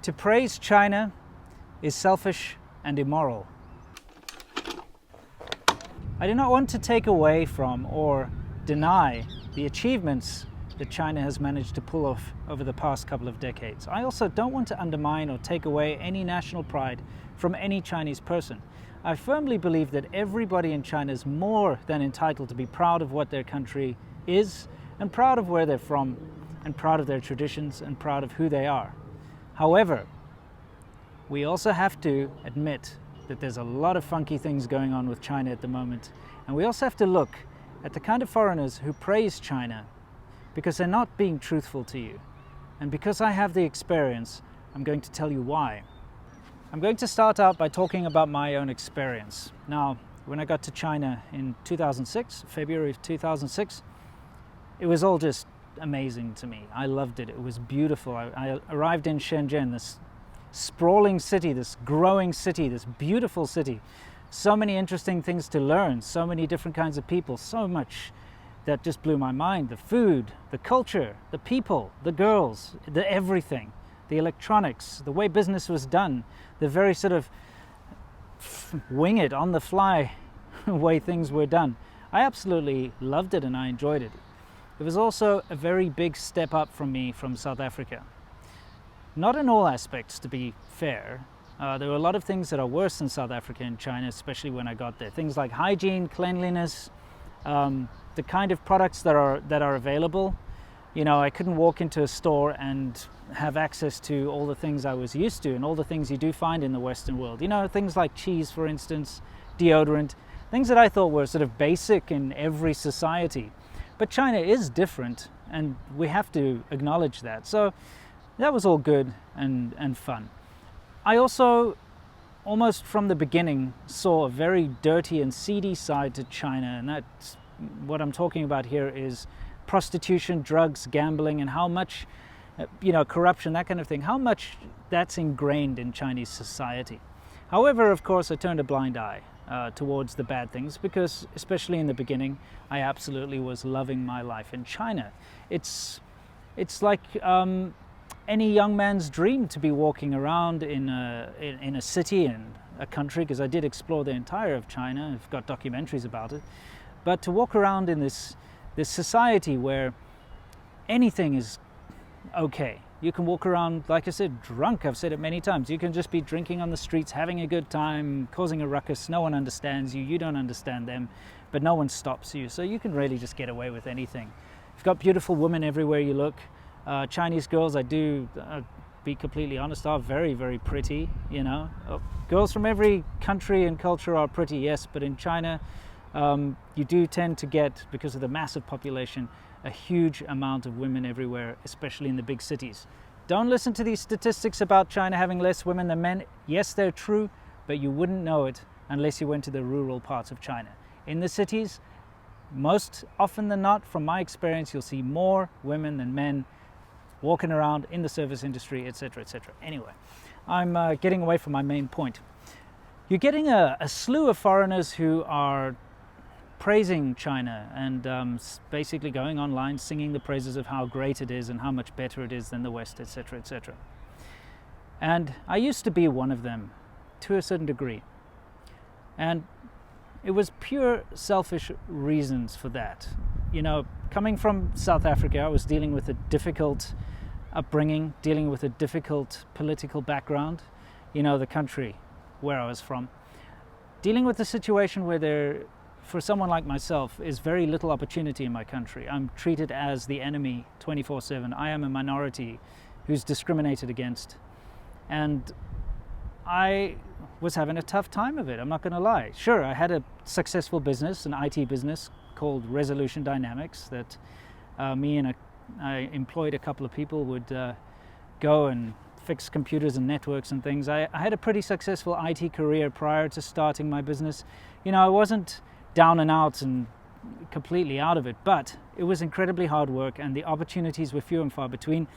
To praise China is selfish and immoral. I do not want to take away from or deny the achievements that China has managed to pull off over the past couple of decades. I also don't want to undermine or take away any national pride from any Chinese person. I firmly believe that everybody in China is more than entitled to be proud of what their country is, and proud of where they're from, and proud of their traditions, and proud of who they are. However, we also have to admit that there's a lot of funky things going on with China at the moment, and we also have to look at the kind of foreigners who praise China because they're not being truthful to you. And because I have the experience, I'm going to tell you why. I'm going to start out by talking about my own experience. Now, when I got to China in 2006, February of 2006, it was all just amazing to me. I loved it. It was beautiful. I arrived in Shenzhen, this sprawling city, this growing city, this beautiful city. So many interesting things to learn, so many different kinds of people, so much that just blew my mind. The food, the culture, the people, the girls, the everything, the electronics, the way business was done, the very sort of wing it, on the fly way things were done. I absolutely loved it and I enjoyed it. It was also a very big step up from me from South Africa. Not in all aspects, to be fair. There were a lot of things that are worse in South Africa and China, especially when I got there. Things like hygiene, cleanliness, the kind of products that are available. You know, I couldn't walk into a store and have access to all the things I was used to and all the things you do find in the Western world. You know, things like cheese, for instance, deodorant, things that I thought were sort of basic in every society. But China is different, and we have to acknowledge that. So that was all good and fun. I also, almost from the beginning, saw a very dirty and seedy side to China, and that's what I'm talking about here is prostitution, drugs, gambling, and how much, corruption, that kind of thing, how much that's ingrained in Chinese society. However, of course, I turned a blind eye towards the bad things because, especially in the beginning, I absolutely was loving my life in China. It's like any young man's dream to be walking around in a city and a country, because I did explore the entire of China. I've got documentaries about it. But to walk around in this society where anything is okay. You can walk around, like I said, drunk. I've said it many times. You can just be drinking on the streets, having a good time, causing a ruckus. No one understands you. You don't understand them, but no one stops you. So you can really just get away with anything. You've got beautiful women everywhere you look. Chinese girls, be completely honest, are very, very pretty. Girls from every country and culture are pretty, yes, but in China, you do tend to get, because of the massive population, a huge amount of women everywhere, especially in the big cities. Don't listen to these statistics about China having less women than men. Yes, they're true, but you wouldn't know it unless you went to the rural parts of China. In the cities, most often than not, from my experience, you'll see more women than men walking around in the service industry, etc., etc. Anyway, I'm getting away from my main point. You're getting a slew of foreigners who are praising China and basically going online singing the praises of how great it is and how much better it is than the West, etc., etc. And I used to be one of them to a certain degree. And it was pure selfish reasons for that. Coming from South Africa, I was dealing with a difficult upbringing, dealing with a difficult political background, the country where I was from. Dealing with a situation where there, for someone like myself, is very little opportunity in my country. I'm treated as the enemy 24/7. I am a minority who's discriminated against. And I was having a tough time of it, I'm not going to lie. Sure, I had a successful business, an IT business called Resolution Dynamics that I employed a couple of people would go and fix computers and networks and things. I had a pretty successful IT career prior to starting my business. I wasn't down and out and completely out of it, but it was incredibly hard work and the opportunities were few and far between.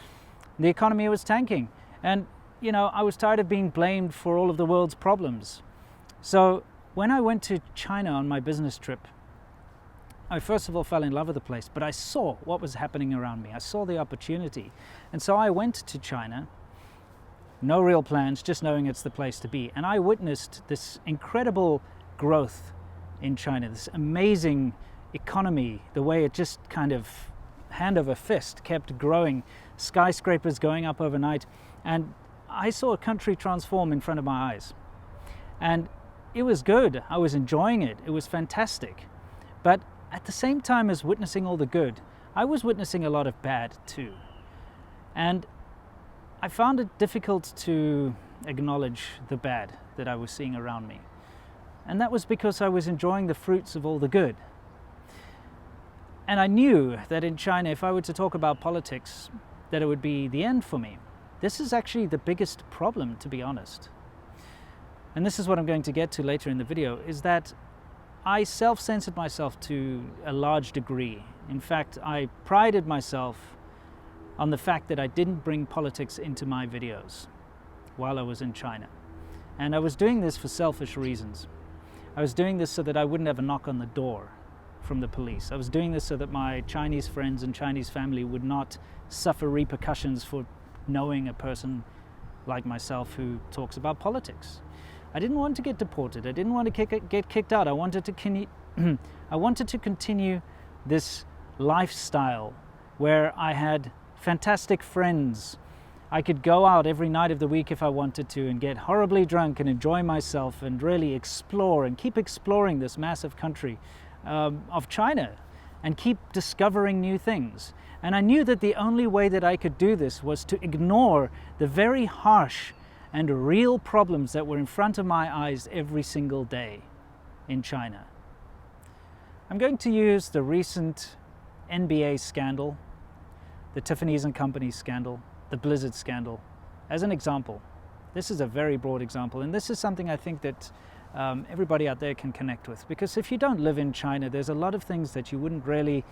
The economy was tanking and I was tired of being blamed for all of the world's problems. So when I went to China on my business trip, I first of all fell in love with the place, but I saw what was happening around me. I saw the opportunity. And so I went to China no real plans, just knowing it's the place to be. And I witnessed this incredible growth in China, this amazing economy, the way it just kind of hand over fist kept growing, skyscrapers going up overnight, and I saw a country transform in front of my eyes. And it was good. I was enjoying it. It was fantastic. But at the same time as witnessing all the good, I was witnessing a lot of bad too. And I found it difficult to acknowledge the bad that I was seeing around me. And that was because I was enjoying the fruits of all the good. And I knew that in China, if I were to talk about politics, that it would be the end for me. This is actually the biggest problem, to be honest. And this is what I'm going to get to later in the video, is that I self-censored myself to a large degree. In fact, I prided myself on the fact that I didn't bring politics into my videos while I was in China. And I was doing this for selfish reasons. I was doing this so that I wouldn't have a knock on the door from the police. I was doing this so that my Chinese friends and Chinese family would not suffer repercussions for knowing a person like myself who talks about politics. I didn't want to get deported. I didn't want to get kicked out. I wanted to continue this lifestyle where I had fantastic friends. I could go out every night of the week if I wanted to and get horribly drunk and enjoy myself and really explore and keep exploring this massive country of China and keep discovering new things. And I knew that the only way that I could do this was to ignore the very harsh and real problems that were in front of my eyes every single day in China. I'm going to use the recent NBA scandal, the Tiffany's & Company scandal, the Blizzard scandal, as an example. This is a very broad example, and this is something I think that everybody out there can connect with, because if you don't live in China, there's a lot of things that you wouldn't really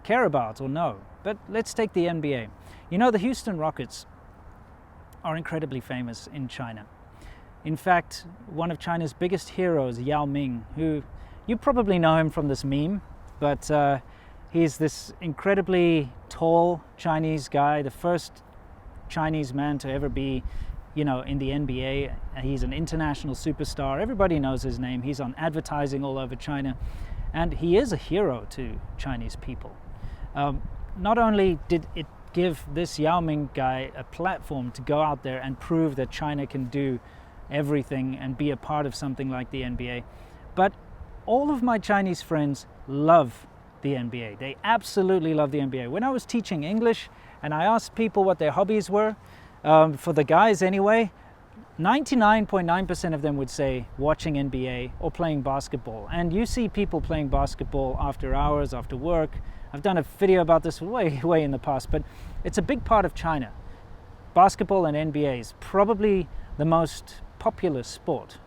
care about or know. But let's take the NBA. You know, the Houston Rockets are incredibly famous in China. In fact, one of China's biggest heroes, Yao Ming, who you probably know him from this meme, but he's this incredibly tall Chinese guy, the first Chinese man to ever be, you know, in the NBA. He's an international superstar. Everybody knows his name. He's on advertising all over China. And he is a hero to Chinese people. Not only did it give this Yao Ming guy a platform to go out there and prove that China can do everything and be a part of something like the NBA, but all of my Chinese friends love the NBA. They absolutely love the NBA. When I was teaching English and I asked people what their hobbies were, for the guys anyway, 99.9% of them would say watching NBA or playing basketball. And you see people playing basketball after hours, after work. I've done a video about this way in the past, but it's a big part of China. Basketball and NBA is probably the most popular sport.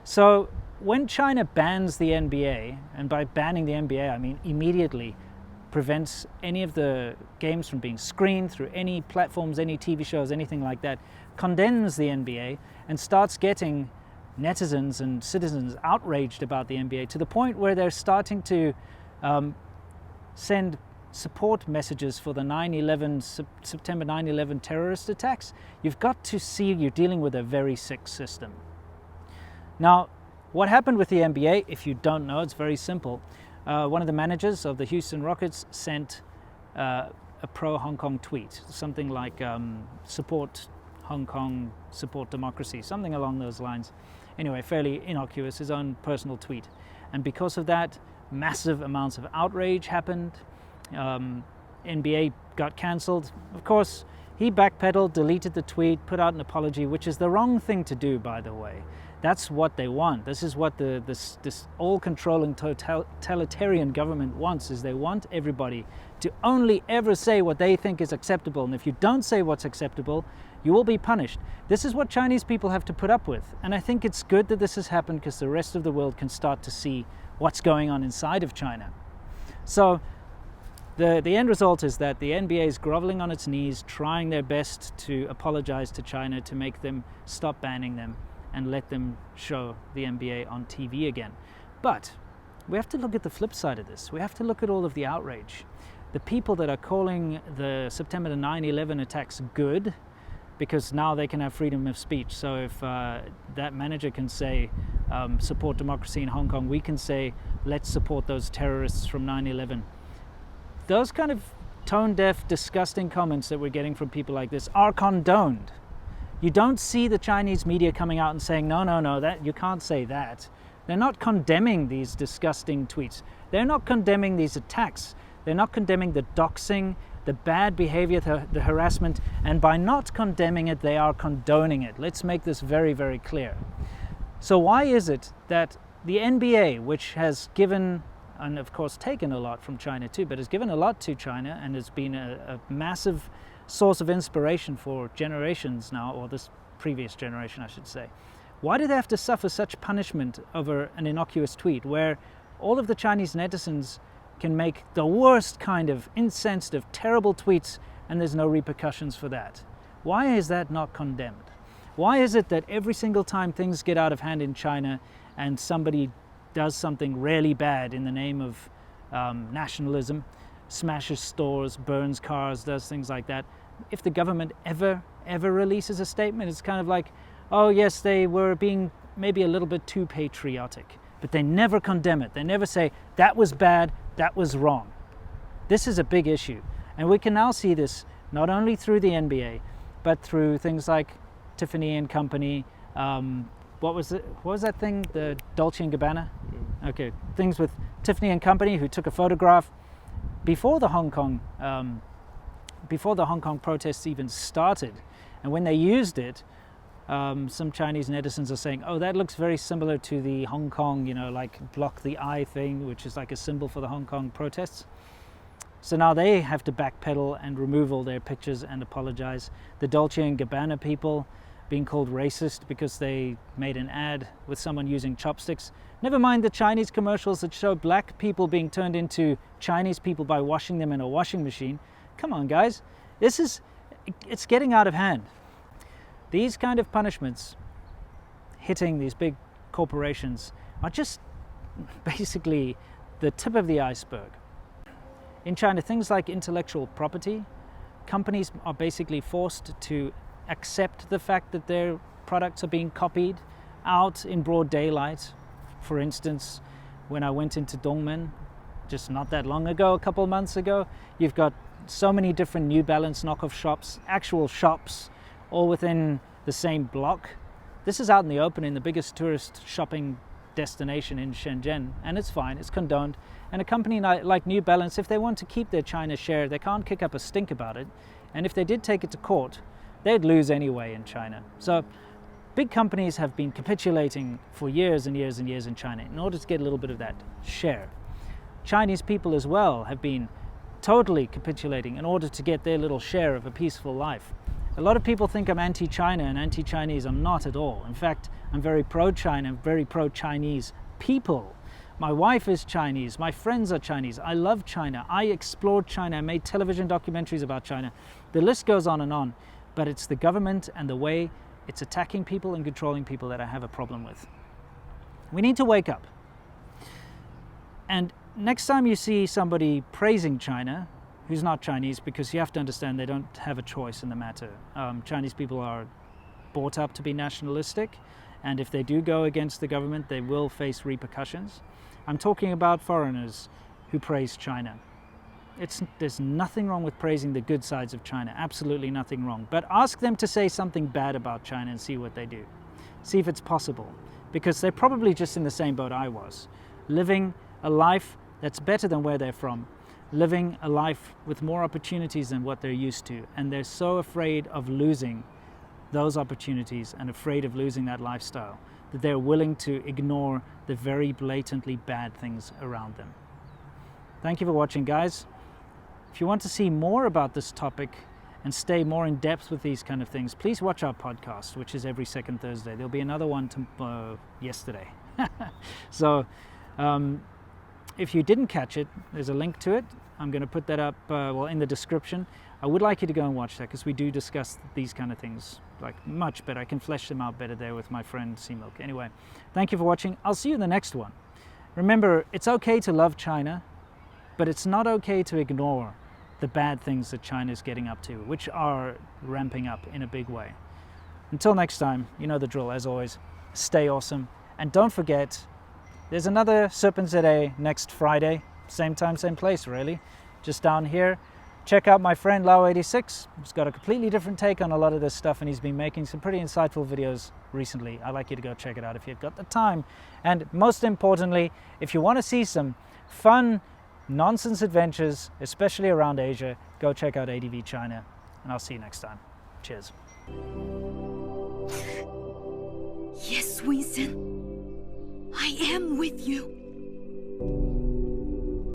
So when China bans the NBA, and by banning the NBA I mean immediately prevents any of the games from being screened through any platforms, any TV shows, anything like that, condemns the NBA and starts getting netizens and citizens outraged about the NBA to the point where they're starting to send support messages for the September 9/11 terrorist attacks. You've got to see you're dealing with a very sick system. Now, what happened with the NBA, if you don't know, it's very simple. One of the managers of the Houston Rockets sent a pro-Hong Kong tweet, something like support Hong Kong, support democracy, something along those lines. Anyway, fairly innocuous, his own personal tweet. And because of that, massive amounts of outrage happened. NBA got cancelled. Of course, he backpedaled, deleted the tweet, put out an apology, which is the wrong thing to do, by the way. That's what they want. This is what this all-controlling totalitarian government wants, is they want everybody to only ever say what they think is acceptable. And if you don't say what's acceptable, you will be punished. This is what Chinese people have to put up with. And I think it's good that this has happened because the rest of the world can start to see what's going on inside of China. So the end result is that the NBA is groveling on its knees, trying their best to apologize to China to make them stop banning them and let them show the NBA on TV again. But we have to look at the flip side of this. We have to look at all of the outrage. The people that are calling the September 9/11 attacks good because now they can have freedom of speech. So if that manager can say, support democracy in Hong Kong, we can say, let's support those terrorists from 9/11. Those kind of tone-deaf, disgusting comments that we're getting from people like this are condoned. You don't see the Chinese media coming out and saying, no, that you can't say that. They're not condemning these disgusting tweets. They're not condemning these attacks. They're not condemning the doxing, the bad behavior, the harassment, and by not condemning it, they are condoning it. Let's make this very, very clear. So why is it that the NBA, which has given, and of course taken a lot from China too, but has given a lot to China and has been a massive source of inspiration for generations now, or this previous generation I should say, why do they have to suffer such punishment over an innocuous tweet where all of the Chinese netizens can make the worst kind of insensitive, terrible tweets and there's no repercussions for that? Why is that not condemned? Why is it that every single time things get out of hand in China and somebody does something really bad in the name of nationalism, smashes stores, burns cars, does things like that, if the government ever releases a statement, it's kind of like, oh yes, they were being maybe a little bit too patriotic, but they never condemn it. They never say, that was bad, that was wrong. This is a big issue. And we can now see this not only through the NBA, but through things like Tiffany and Company. What was that thing? The Dolce & Gabbana? Okay, things with Tiffany and Company, who took a photograph before the Hong Kong protests even started. And when they used it, some Chinese netizens are saying, oh, that looks very similar to the Hong Kong, like block the eye thing, which is like a symbol for the Hong Kong protests. So now they have to backpedal and remove all their pictures and apologize. The Dolce & Gabbana people being called racist because they made an ad with someone using chopsticks. Never mind the Chinese commercials that show black people being turned into Chinese people by washing them in a washing machine. Come on, guys. It's getting out of hand. These kind of punishments hitting these big corporations are just basically the tip of the iceberg. In China, things like intellectual property, companies are basically forced to accept the fact that their products are being copied out in broad daylight. For instance, when I went into Dongmen just not that long ago, a couple of months ago, you've got so many different New Balance knockoff shops, actual shops, all within the same block. This is out in the open in the biggest tourist shopping destination in Shenzhen, and it's fine, it's condoned. And a company like New Balance, if they want to keep their China share, they can't kick up a stink about it. And if they did take it to court, they'd lose anyway in China. So big companies have been capitulating for years and years and years in China in order to get a little bit of that share. Chinese people as well have been totally capitulating in order to get their little share of a peaceful life. A lot of people think I'm anti-China and anti-Chinese. I'm not at all. In fact, I'm very pro-China, very pro-Chinese people. My wife is Chinese. My friends are Chinese. I love China. I explored China. I made television documentaries about China. The list goes on and on. But it's the government and the way it's attacking people and controlling people that I have a problem with. We need to wake up. And next time you see somebody praising China, who's not Chinese, because you have to understand they don't have a choice in the matter. Chinese people are brought up to be nationalistic, and if they do go against the government, they will face repercussions. I'm talking about foreigners who praise China. There's nothing wrong with praising the good sides of China, absolutely nothing wrong. But ask them to say something bad about China and see what they do. See if it's possible, because they're probably just in the same boat I was, living a life that's better than where they're from, living a life with more opportunities than what they're used to, and they're so afraid of losing those opportunities and afraid of losing that lifestyle that they're willing to ignore the very blatantly bad things around them. Thank you for watching, guys. If you want to see more about this topic and stay more in depth with these kind of things, please watch our podcast, which is every second Thursday. There'll be another one yesterday. So if you didn't catch it, there's a link to it. I'm going to put that up in the description. I would like you to go and watch that, because we do discuss these kind of things like much better. I can flesh them out better there with my friend C-Milk. Anyway, thank you for watching. I'll see you in the next one. Remember, it's okay to love China, but it's not okay to ignore the bad things that China is getting up to, which are ramping up in a big way. Until next time, you know the drill. As always, stay awesome. And don't forget, there's another SerpentZA next Friday. Same time, same place, really. Just down here. Check out my friend Lau86. He's got a completely different take on a lot of this stuff, and he's been making some pretty insightful videos recently. I'd like you to go check it out if you've got the time. And most importantly, if you want to see some fun nonsense adventures, especially around Asia, go check out ADVChina. And I'll see you next time. Cheers. Yes, Winston. I am with you.